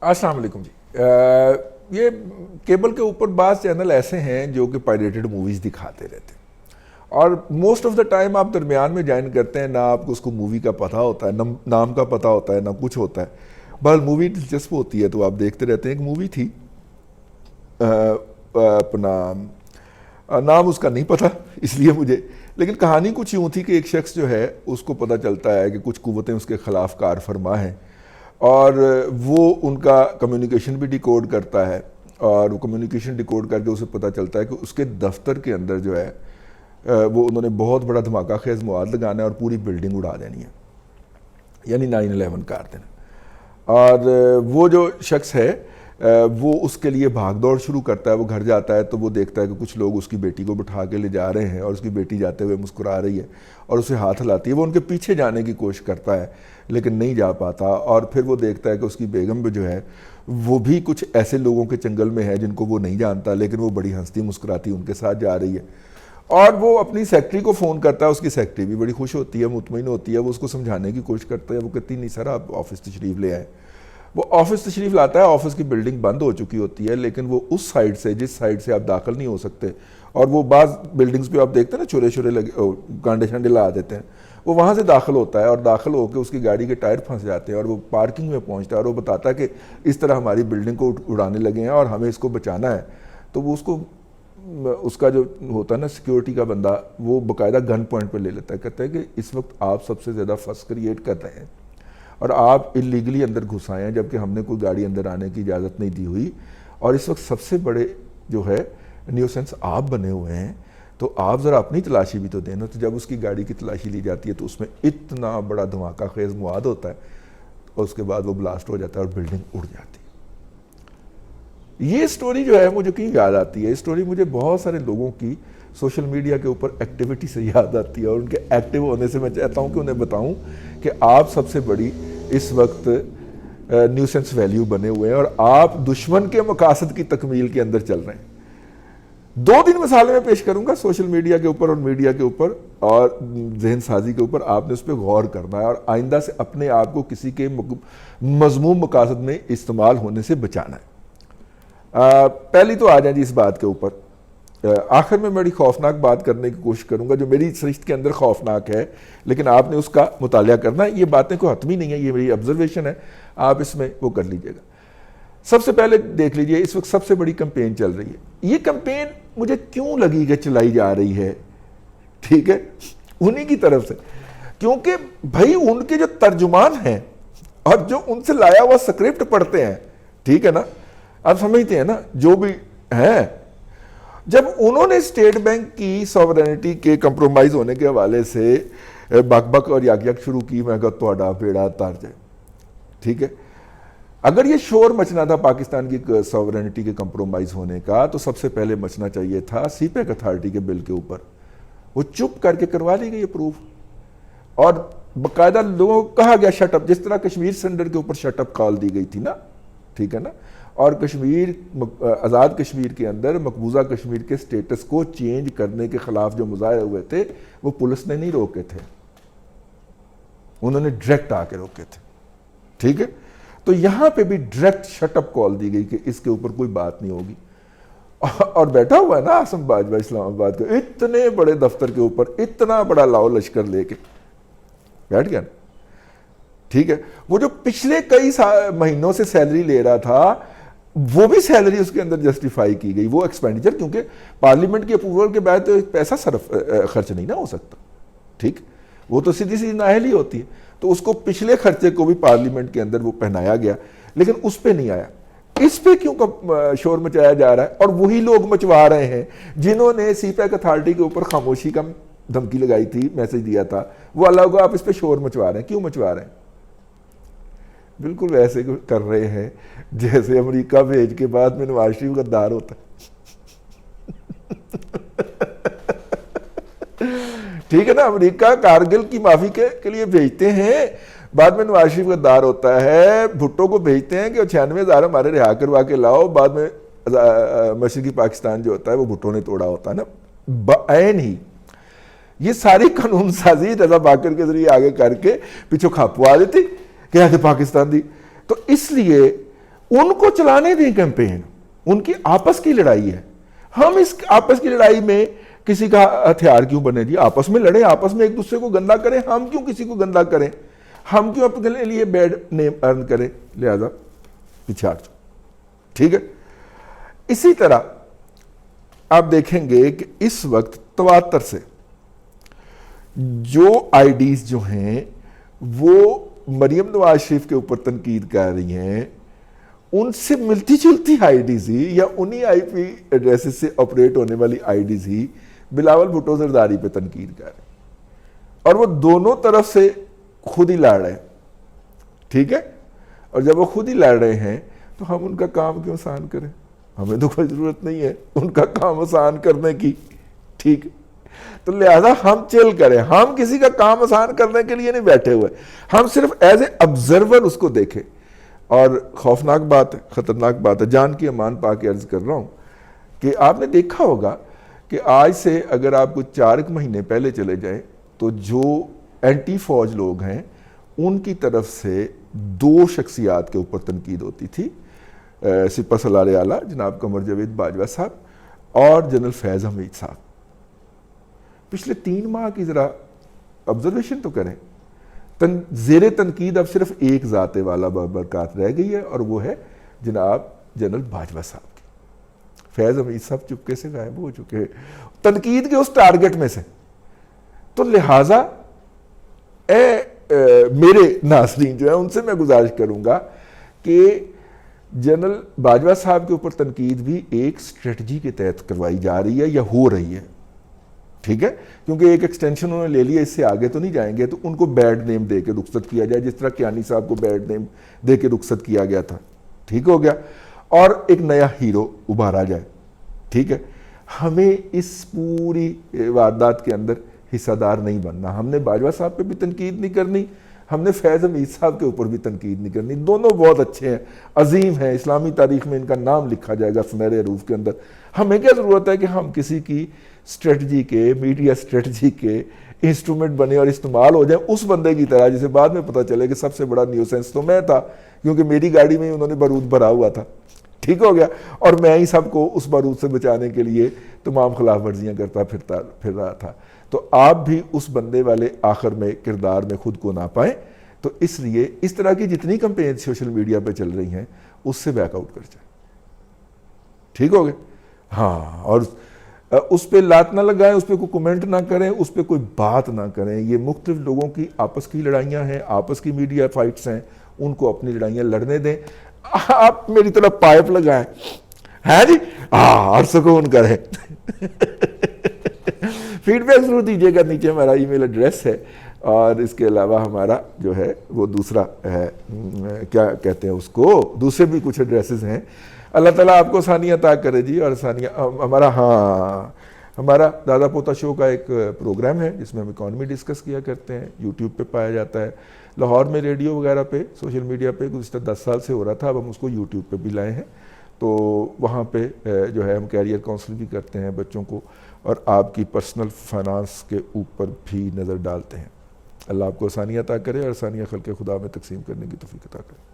السلام علیکم جی. یہ کیبل کے اوپر بعض چینل ایسے ہیں جو کہ پائریٹڈ موویز دکھاتے رہتے ہیں اور موسٹ آف دا ٹائم آپ درمیان میں جوائن کرتے ہیں، نہ آپ کو اس کو مووی کا پتہ ہوتا ہے، نہ نام کا پتہ ہوتا ہے، نہ کچھ ہوتا ہے. بہرحال مووی دلچسپ ہوتی ہے تو آپ دیکھتے رہتے ہیں. ایک مووی تھی اپنا نام اس کا نہیں پتہ اس لیے مجھے، لیکن کہانی کچھ یوں تھی کہ ایک شخص جو ہے اس کو پتہ چلتا ہے کہ کچھ قوتیں اس کے خلاف کار فرما ہیں اور وہ ان کا کمیونیکیشن بھی ڈیکوڈ کرتا ہے، اور وہ کمیونیکیشن ڈیکوڈ کر کے اسے پتہ چلتا ہے کہ اس کے دفتر کے اندر جو ہے وہ انہوں نے بہت بڑا دھماکہ خیز مواد لگانا ہے اور پوری بلڈنگ اڑا دینی ہے، یعنی 9/11 کر دینا. اور وہ جو شخص ہے وہ اس کے لیے بھاگ دوڑ شروع کرتا ہے. وہ گھر جاتا ہے تو وہ دیکھتا ہے کہ کچھ لوگ اس کی بیٹی کو بٹھا کے لے جا رہے ہیں اور اس کی بیٹی جاتے ہوئے مسکرا رہی ہے اور اسے ہاتھ ہلاتی ہے. وہ ان کے پیچھے جانے کی کوشش کرتا ہے لیکن نہیں جا پاتا، اور پھر وہ دیکھتا ہے کہ اس کی بیگم جو ہے وہ بھی کچھ ایسے لوگوں کے چنگل میں ہے جن کو وہ نہیں جانتا، لیکن وہ بڑی ہنستی مسکراتی ان کے ساتھ جا رہی ہے. اور وہ اپنی سیکٹری کو فون کرتا ہے، اس کی سیکٹری بھی بڑی خوش ہوتی ہے، مطمئن ہوتی ہے. وہ اس کو سمجھانے کی کوشش کرتا ہے، وہ کہتی نہیں سر آپ آفس تشریف لے آئیں. وہ آفس تشریف لاتا ہے، آفس کی بلڈنگ بند ہو چکی ہوتی ہے، لیکن وہ اس سائڈ سے جس سائڈ سے آپ داخل نہیں ہو سکتے، اور وہ بعض بلڈنگز پہ آپ دیکھتے ہیں نا چھوٹے چھوٹے لگے کانڈے شانڈے لا دیتے ہیں، وہ وہاں سے داخل ہوتا ہے اور داخل ہو کے اس کی گاڑی کے ٹائر پھنس جاتے ہیں اور وہ پارکنگ میں پہنچتا ہے اور وہ بتاتا ہے کہ اس طرح ہماری بلڈنگ کو اڑانے لگے ہیں اور ہمیں اس کو بچانا ہے. تو وہ اس کا جو ہوتا ہے نا سیکیورٹی کا بندہ، وہ باقاعدہ گن پوائنٹ پہ لے لیتا ہے، کہتا ہے کہ اس وقت آپ سب سے زیادہ فس کریٹ کر رہے ہیں اور آپ اللیگلی اندر گھس آئے ہیں جبکہ ہم نے کوئی گاڑی اندر آنے کی اجازت نہیں دی ہوئی، اور اس وقت سب سے بڑے جو ہے نیوسنس آپ بنے ہوئے ہیں، تو آپ ذرا اپنی تلاشی بھی تو دینا. تو جب اس کی گاڑی کی تلاشی لی جاتی ہے تو اس میں اتنا بڑا دھماکہ خیز مواد ہوتا ہے اور اس کے بعد وہ بلاسٹ ہو جاتا ہے اور بلڈنگ اڑ جاتی ہے. یہ سٹوری جو ہے مجھے کیوں یاد آتی ہے؟ یہ سٹوری مجھے بہت سارے لوگوں کی سوشل میڈیا کے اوپر ایکٹیویٹی سے یاد آتی ہے، اور ان کے ایکٹیو ہونے سے میں چاہتا ہوں کہ انہیں بتاؤں کہ آپ سب سے بڑی اس وقت نیوسنس ویلیو بنے ہوئے ہیں اور آپ دشمن کے مقاصد کی تکمیل کے اندر چل رہے ہیں. 2-3 مثالیں میں پیش کروں گا سوشل میڈیا کے اوپر اور میڈیا کے اوپر اور ذہن سازی کے اوپر. آپ نے اس پہ غور کرنا ہے اور آئندہ سے اپنے آپ کو کسی کے مذموم مقاصد میں استعمال ہونے سے بچانا ہے. پہلی تو آ جائیں جی اس بات کے اوپر. آخر میں بڑی خوفناک بات کرنے کی کوشش کروں گا جو میری سرشت کے اندر خوفناک ہے، لیکن آپ نے اس کا مطالعہ کرنا ہے. یہ باتیں کوئی حتمی نہیں ہیں، یہ میری آبزرویشن ہے، آپ اس میں وہ کر لیجئے گا. سب سے پہلے دیکھ لیجئے اس وقت سب سے بڑی کمپین چل رہی ہے. یہ کمپین مجھے کیوں لگی کہ چلائی جا رہی ہے؟ ٹھیک ہے، انہی کی طرف سے، کیونکہ بھائی ان کے جو ترجمان ہیں اور جو ان سے لایا ہوا سکرپٹ پڑھتے ہیں، ٹھیک ہے نا، آپ سمجھتے ہیں نا جو بھی ہیں، جب انہوں نے اسٹیٹ بینک کی سوورینٹی کے کمپرومائز ہونے کے حوالے سے بک بک اور یک شروع کی، میں کہا توڑا بیڑا تار جائے. ٹھیک ہے، اگر یہ شور مچنا تھا پاکستان کی سوورینٹی کے کمپرومائز ہونے کا تو سب سے پہلے مچنا چاہیے تھا سی پیک اتھارٹی کے بل کے اوپر. وہ چپ کر کے کروا لی گئی اپروو، اور باقاعدہ لوگوں کو کہا گیا شٹ اپ، جس طرح کشمیر سینڈر کے اوپر شٹ اپ کال دی گئی تھی نا، ٹھیک ہے نا، اور کشمیر آزاد کشمیر کے اندر مقبوضہ کشمیر کے سٹیٹس کو چینج کرنے کے خلاف جو مظاہرے ہوئے تھے وہ پولیس نے نہیں روکے تھے، انہوں نے ڈائریکٹ آ کے روکے تھے. ٹھیک ہے، تو یہاں پہ بھی ڈائریکٹ شٹ اپ کال دی گئی کہ اس کے اوپر کوئی بات نہیں ہوگی. اور بیٹھا ہوا ہے نا عاصم باجوہ اسلام آباد کے اتنے بڑے دفتر کے اوپر اتنا بڑا لاؤ لشکر لے کے بیٹھ گیا نا. ٹھیک ہے، وہ جو پچھلے کئی مہینوں سے سیلری لے رہا تھا وہ بھی سیلری اس کے اندر جسٹیفائی کی گئی، وہ ایکسپینڈیچر، کیونکہ پارلیمنٹ کے اپروول کے بعد تو پیسہ خرچ نہیں نہ ہو سکتا. ٹھیک، وہ تو سیدھی سیدھی نااہلی ہوتی ہے، تو اس کو پچھلے خرچے کو بھی پارلیمنٹ کے اندر وہ پہنایا گیا، لیکن اس پہ نہیں آیا. اس پہ کیوں شور مچایا جا رہا ہے؟ اور وہی لوگ مچوا رہے ہیں جنہوں نے سی پیک اتھارٹی کے اوپر خاموشی کا دھمکی لگائی تھی، میسج دیا تھا، وہ اللہ کو آپ اس پہ شور مچوا رہے ہیں. کیوں مچوا رہے ہیں؟ بالکل ویسے کر رہے ہیں جیسے امریکہ بھیج کے بعد میں نواز شریف غدار ہوتا ہے. ٹھیک ہے نا، امریکہ کارگل کی معافی کے لیے بھیجتے ہیں، بعد میں نواز شریف غدار ہوتا ہے. بھٹو کو بھیجتے ہیں کہ 96,000 ہمارے رہا کروا کے لاؤ، بعد میں مشرقی پاکستان جو ہوتا ہے وہ بھٹو نے توڑا ہوتا ہے نا. بعین ہی یہ ساری قانون سازی رضا باکر کے ذریعے آگے کر کے پیچھے کھاپوا دیتی کہ پاکستان دی. تو اس لیے ان کو چلانے دیں کیمپین, ان کی آپس کی لڑائی ہے. ہم اس آپس کی لڑائی میں کسی کا ہتھیار کیوں بنے جی؟ آپس میں لڑیں, آپس میں ایک دوسرے کو گندا کریں. ہم کیوں کسی کو گندا کریں؟ ہم کیوں اپنے لیے بیڈ نیم ارن کریں؟ لہذا پیچھے ہٹ جاؤ. ٹھیک ہے. اسی طرح آپ دیکھیں گے کہ اس وقت تواتر سے جو آئی ڈیز جو ہیں وہ مریم نواز شریف کے اوپر تنقید کر رہی ہیں, ان سے ملتی جلتی آئی ڈیز ہی یا انہی آئی پی ایڈریسز سے آپریٹ ہونے والی آئی ڈیز ہی بلاول بھٹو زرداری پہ تنقید کر رہے ہیں, اور وہ دونوں طرف سے خود ہی لڑ رہے ہیں. ٹھیک ہے. اور جب وہ خود ہی لڑ رہے ہیں تو ہم ان کا کام کیوں آسان کریں؟ ہمیں تو کوئی ضرورت نہیں ہے ان کا کام آسان کرنے کی. ٹھیک ہے. تو لہذا ہم چل کریں, ہم کسی کا کام آسان کرنے کے لیے نہیں بیٹھے ہوئے, ہم صرف ایز اے آبزرور اس کو دیکھیں. اور خوفناک بات ہے, خطرناک بات ہے, جان کی امان پا کے عرض کر رہا ہوں کہ آپ نے دیکھا ہوگا کہ آج سے اگر آپ کو 4 مہینے پہلے چلے جائیں تو جو اینٹی فوج لوگ ہیں ان کی طرف سے 2 شخصیات کے اوپر تنقید ہوتی تھی, سپہ سالار اعلیٰ جناب قمر جاوید باجوہ صاحب اور جنرل فیض حمید صاحب. پچھلے 3 ماہ کی ذرا آبزرویشن تو کریں. زیر تنقید اب صرف ایک ذات والا برکات رہ گئی ہے اور وہ ہے جناب جنرل باجوہ صاحب کی. فیض حمید صاحب چپکے سے غائب ہو چکے ہیں تنقید کے اس ٹارگٹ میں سے. تو لہٰذا میرے ناظرین جو ہیں ان سے میں گزارش کروں گا کہ جنرل باجوہ صاحب کے اوپر تنقید بھی ایک اسٹریٹجی کے تحت کروائی جا رہی ہے یا ہو رہی ہے. ٹھیک ہے. کیونکہ ایک ایکسٹینشن انہوں نے لے لیا, اس سے آگے تو نہیں جائیں گے, تو ان کو بیڈ نیم دے کے رخصت کیا جائے جس طرح کیانی صاحب کو بیڈ نیم دے کے رخصت کیا گیا تھا. ٹھیک ہو گیا. اور ایک نیا ہیرو ابھارا جائے. ٹھیک ہے. ہمیں اس پوری واردات کے اندر حصہ دار نہیں بننا. ہم نے باجوہ صاحب پہ بھی تنقید نہیں کرنی, ہم نے فیض حمید صاحب کے اوپر بھی تنقید نہیں کرنی. دونوں بہت اچھے ہیں, عظیم ہیں, اسلامی تاریخ میں ان کا نام لکھا جائے گا سنہرے حروف کے اندر. ہمیں کیا ضرورت ہے کہ ہم کسی کی اسٹریٹجی کے, میڈیا اسٹریٹجی کے انسٹرومنٹ بنے اور استعمال ہو جائیں اس بندے کی طرح جسے بعد میں پتہ چلے کہ سب سے بڑا نیوسینس تو میں تھا کیونکہ میری گاڑی میں انہوں نے بارود بھرا ہوا تھا. ٹھیک ہو گیا. اور میں ہی سب کو اس بارود سے بچانے کے لیے تمام خلاف ورزیاں کرتا پھر رہا تھا. تو آپ بھی اس بندے والے آخر میں کردار میں خود کو نہ پائیں. تو اس لیے اس طرح کی جتنی کمپین سوشل میڈیا پہ چل رہی ہیں اس سے بیک آؤٹ کر جائیں. ٹھیک ہو گئے. ہاں. اور اس پہ لات نہ لگائیں, اس پہ کوئی کومنٹ نہ کریں, اس پہ کوئی بات نہ کریں. یہ مختلف لوگوں کی آپس کی لڑائیاں ہیں, آپس کی میڈیا فائٹس ہیں, ان کو اپنی لڑائیاں لڑنے دیں. آپ میری طرف پائپ لگائیں ہے جی, اور سکون کریں. فیڈ بیک ضرور دیجیے گا, نیچے ہمارا ای میل ایڈریس ہے. اور اس کے علاوہ ہمارا جو ہے وہ دوسرا ہے, کیا کہتے ہیں اس کو, دوسرے بھی کچھ ایڈریسز ہیں. اللہ تعالیٰ آپ کو آسانی عطا کرے جی. اور آسانیاں ہمارا دادا پوتا شو کا ایک پروگرام ہے جس میں ہم اکانومی ڈسکس کیا کرتے ہیں, یوٹیوب پہ پایا جاتا ہے. لاہور میں ریڈیو وغیرہ پہ سوشل میڈیا پہ گزشتہ 10 سال سے ہو رہا تھا, اب ہم اس کو یوٹیوب پہ بھی لائے ہیں. تو وہاں پہ جو ہے ہم کیریئر کاؤنسل بھی کرتے ہیں بچوں کو, اور آپ کی پرسنل فائنانس کے اوپر بھی نظر ڈالتے ہیں. اللہ آپ کو آسانی عطا کرے اور آسانیاں خلق خدا میں تقسیم کرنے کی توفیق عطا کرے.